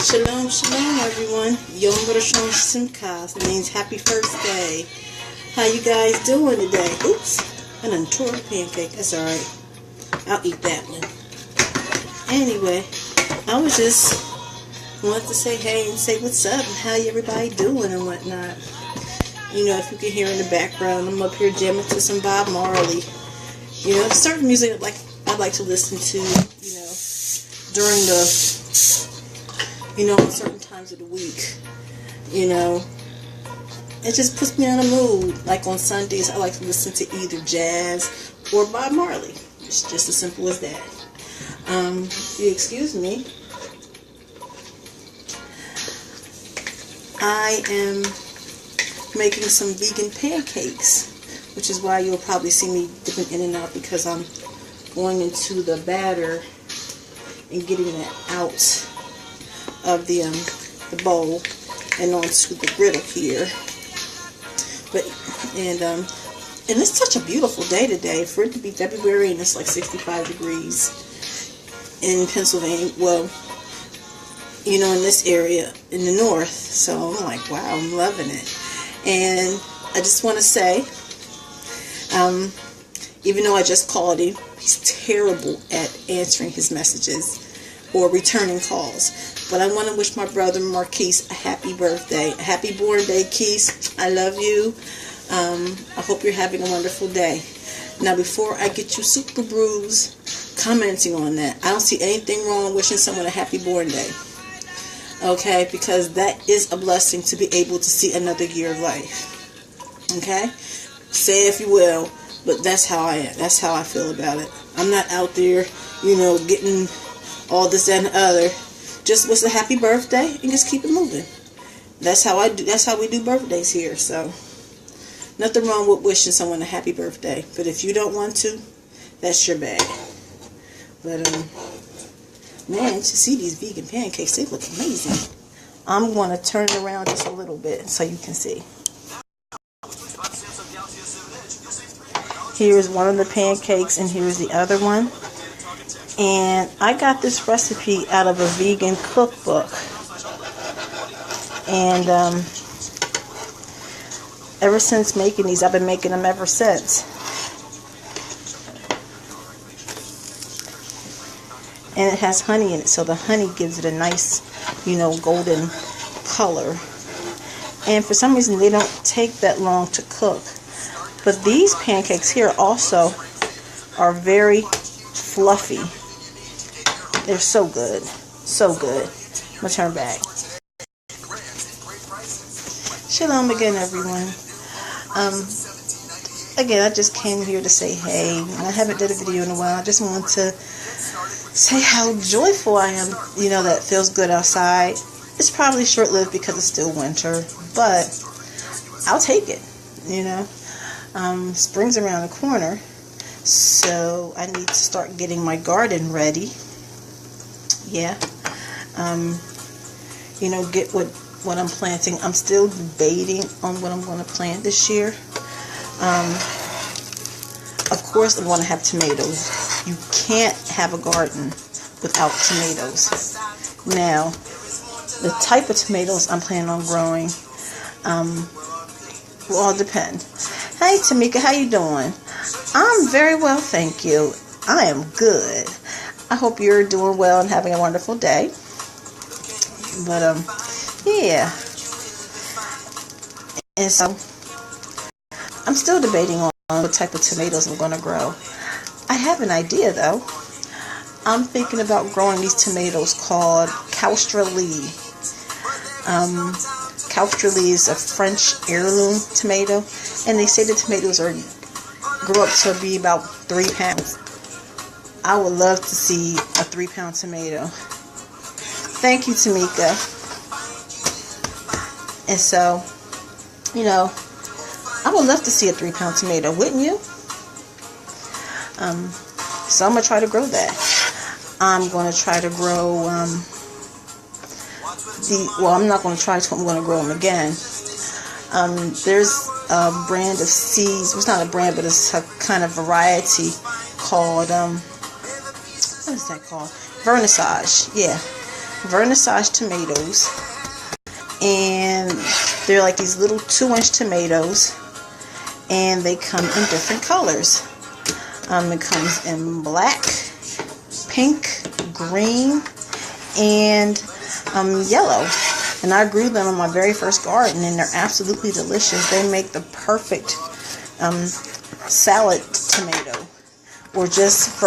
Shalom, shalom, everyone. Yom Rishon Simcha means happy first day. How you guys doing today? Oops, I done tore a pancake. That's alright. I'll eat that one. Anyway, I was just wanted to say hey and say what's up and how everybody doing and whatnot. You know, if you can hear in the background, I'm up here jamming to some Bob Marley. You know, certain music I like to listen to, you know, during the, certain times of the week. You know, it just puts me on a mood. Like on Sundays, I like to listen to either jazz or Bob Marley. It's just as simple as that. Excuse me. I am making some vegan pancakes, which is why you'll probably see me dipping in and out, because I'm going into the batter and getting that out of the bowl and onto the griddle here. And it's such a beautiful day today for it to be February, and it's like 65 degrees in Pennsylvania. Well, you know, in this area in the north. So I'm like, wow, I'm loving it. And I just want to say, even though I just called him, he's terrible at answering his messages or returning calls. But I want to wish my brother Marquise a happy birthday. A happy born day, Keith. I love you. I hope you're having a wonderful day. Now, before I get you super bruised commenting on that, I don't see anything wrong wishing someone a happy born day. Okay, because that is a blessing to be able to see another year of life. Okay? Say if you will, but that's how I am. That's how I feel about it. I'm not out there, getting all this and the other. Just wish a happy birthday and just keep it moving. That's how I do. That's how we do birthdays here. So, nothing wrong with wishing someone a happy birthday. But if you don't want to, that's your bag. But, man, to see these vegan pancakes, they look amazing. I'm going to turn it around just a little bit so you can see. Here's one of the pancakes and here's the other one. And I got this recipe out of a vegan cookbook. And ever since making these, I've been making them ever since. And it has honey in it, so the honey gives it a nice, golden color. And for some reason, they don't take that long to cook. But these pancakes here also are very fluffy. They're so good. So good. I'm going to turn back. Shalom again, everyone. Again, I just came here to say hey. I haven't done a video in a while. I just wanted to say how joyful I am, that it feels good outside. It's probably short-lived because it's still winter, but I'll take it, Spring's around the corner, so I need to start getting my garden ready. Yeah. Get what I'm planting. I'm still debating on what I'm going to plant this year. Of course, I'm going to have tomatoes. You can't have a garden without tomatoes. Now, the type of tomatoes I'm planning on growing will all depend. Hey, Tamika, how you doing? I'm very well, thank you. I am good. I hope you're doing well and having a wonderful day. But, yeah. And so, I'm still debating on what type of tomatoes I'm going to grow. I have an idea, though. I'm thinking about growing these tomatoes called Caustra Lee. Caustra Lee is a French heirloom tomato, and they say the tomatoes grow up to be about 3 pounds. I would love to see a 3-pound tomato. Thank you, Tamika. And so, I would love to see a 3-pound tomato, wouldn't you? So I'm going to try to grow that. I'm going to try to grow I'm not going to try to, I'm going to grow them again. There's a brand of seeds. It's not a brand, but it's a kind of variety called, what is that called? Vernissage. Yeah. vernissaged tomatoes, and they're like these little 2-inch tomatoes, and they come in different colors. It comes in black, pink, green, and yellow. And I grew them in my very first garden, and they're absolutely delicious. They make the perfect salad tomato, or just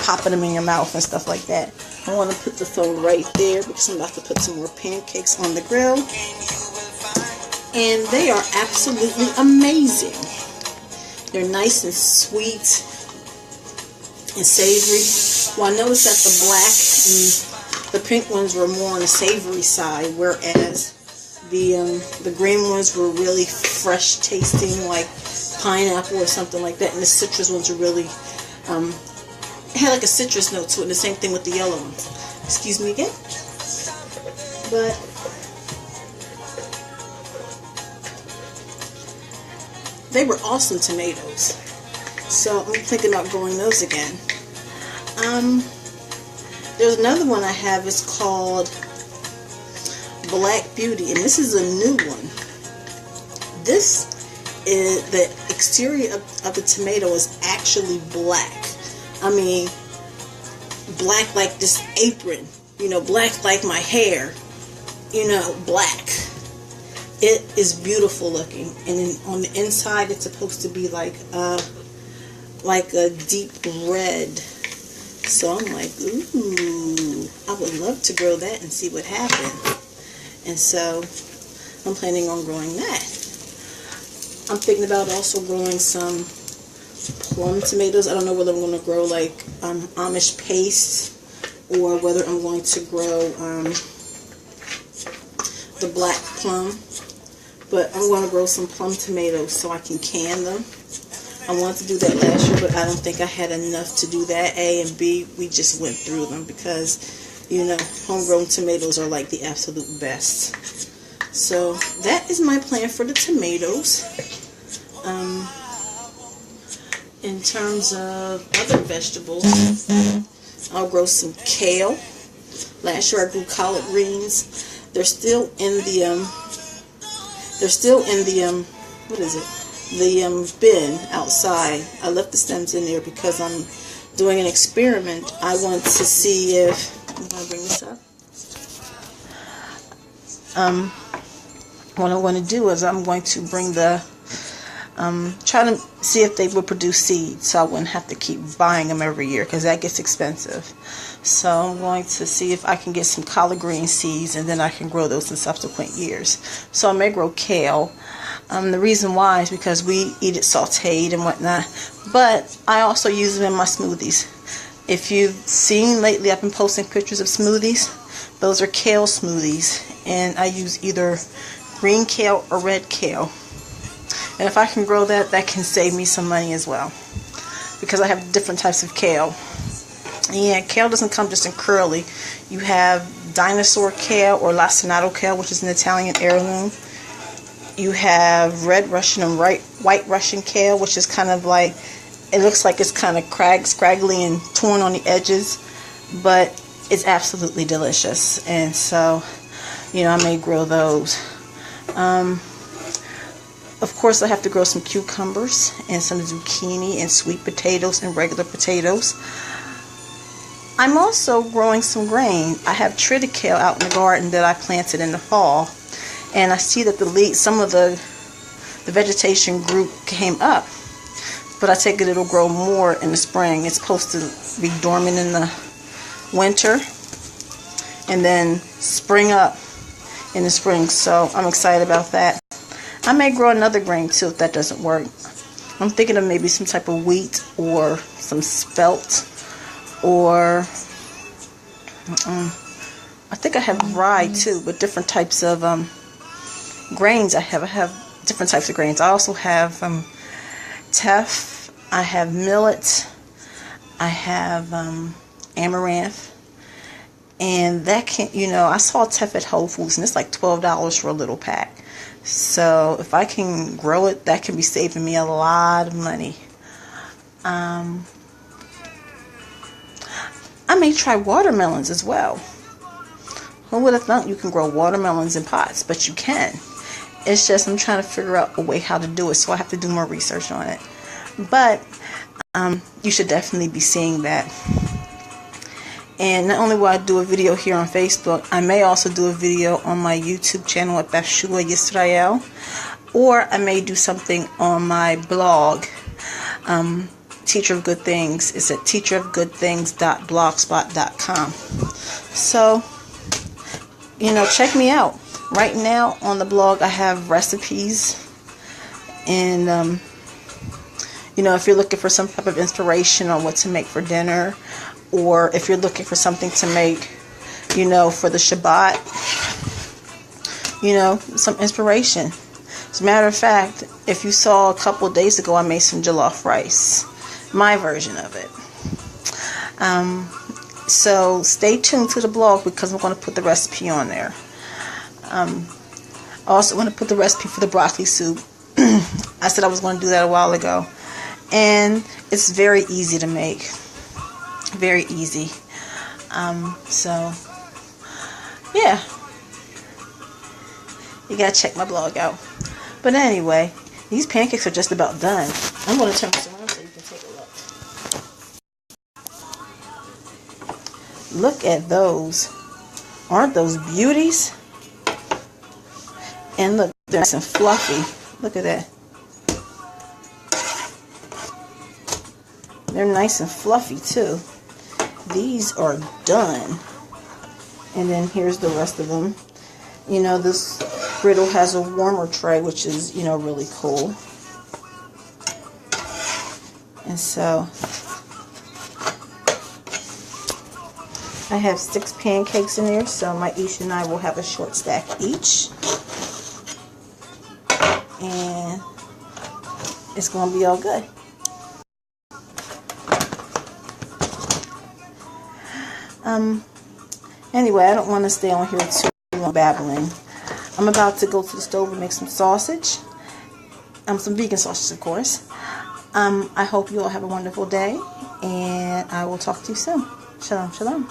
popping them in your mouth and stuff like that. I want to put the phone right there because I'm about to put some more pancakes on the grill, and they are absolutely amazing. They're nice and sweet and savory. Well, I noticed that the black and the pink ones were more on the savory side, whereas the green ones were really fresh tasting, like pineapple or something like that, and the citrus ones were really it had like a citrus note to it, and the same thing with the yellow ones. Excuse me again. But they were awesome tomatoes. So I'm thinking about growing those again. There's another one I have. It's called Black Beauty, and this is a new one. This is the exterior of the tomato is actually black. I mean, black like this apron, black like my hair, black. It is beautiful looking, and then on the inside it's supposed to be like a deep red. So I'm like, ooh, I would love to grow that and see what happens. And so I'm planning on growing that. I'm thinking about also growing some plum tomatoes. I don't know whether I'm going to grow like Amish paste, or whether I'm going to grow the black plum. But I'm going to grow some plum tomatoes so I can can them. I wanted to do that last year, but I don't think I had enough to do that. A and B, we just went through them because, homegrown tomatoes are like the absolute best. So that is my plan for the tomatoes. In terms of other vegetables, I'll grow some kale. Last year I grew collard greens. They're still in the what is it? The bin outside. I left the stems in there because I'm doing an experiment. I want to see if I'm going to bring this up. What I want to do is I'm going to bring the try to see if they will produce seeds, so I wouldn't have to keep buying them every year because that gets expensive. So I'm going to see if I can get some collard green seeds, and then I can grow those in subsequent years. So I may grow kale. The reason why is because we eat it sauteed and whatnot, but I also use them in my smoothies. If you've seen lately, I've been posting pictures of smoothies. Those are kale smoothies, and I use either green kale or red kale. And if I can grow that, that can save me some money as well, because I have different types of kale. And kale doesn't come just in curly. You have dinosaur kale or lacinato kale, which is an Italian heirloom. You have red Russian and white Russian kale, which is kind of like, it looks like it's kind of scraggly and torn on the edges, but it's absolutely delicious. And so, I may grow those. Of course, I have to grow some cucumbers and some zucchini and sweet potatoes and regular potatoes. I'm also growing some grain. I have triticale out in the garden that I planted in the fall, and I see that some of the vegetation group came up, but I take it it'll grow more in the spring. It's supposed to be dormant in the winter and then spring up in the spring, so I'm excited about that. I may grow another grain too if that doesn't work. I'm thinking of maybe some type of wheat or some spelt, or I think I have rye too, but different types of grains. I have different types of grains. I also have teff, I have millet, I have amaranth, and that can, I saw teff at Whole Foods, and it's like $12 for a little pack. So if I can grow it, that can be saving me a lot of money. I may try watermelons as well. Who would have thought you can grow watermelons in pots? But you can. It's just I'm trying to figure out a way how to do it, so I have to do more research on it. But you should definitely be seeing that. And not only will I do a video here on Facebook, I may also do a video on my YouTube channel at Bashua Yisrael, or I may do something on my blog, Teacher of Good Things. It's at teacherofgoodthings.blogspot.com. So, check me out. Right now on the blog I have recipes, and if you're looking for some type of inspiration on what to make for dinner, or if you're looking for something to make, for the Shabbat, some inspiration. As a matter of fact, if you saw a couple of days ago, I made some jollof rice, my version of it. So stay tuned to the blog, because I'm going to put the recipe on there. I also want to put the recipe for the broccoli soup. I said I was going to do that a while ago. And it's very easy to make. Very easy. So, yeah. You got to check my blog out. But anyway, these pancakes are just about done. I'm going to turn this around so you can take a look. Look at those. Aren't those beauties? And look, they're nice and fluffy. Look at that. They're nice and fluffy too. These are done. And then here's the rest of them. This griddle has a warmer tray, which is, really cool. And so I have 6 pancakes in there, so my Isha and I will have a short stack each. And it's going to be all good. Anyway, I don't want to stay on here too long babbling. I'm about to go to the stove and make some sausage. Some vegan sausage, of course. I hope you all have a wonderful day, and I will talk to you soon. Shalom, shalom.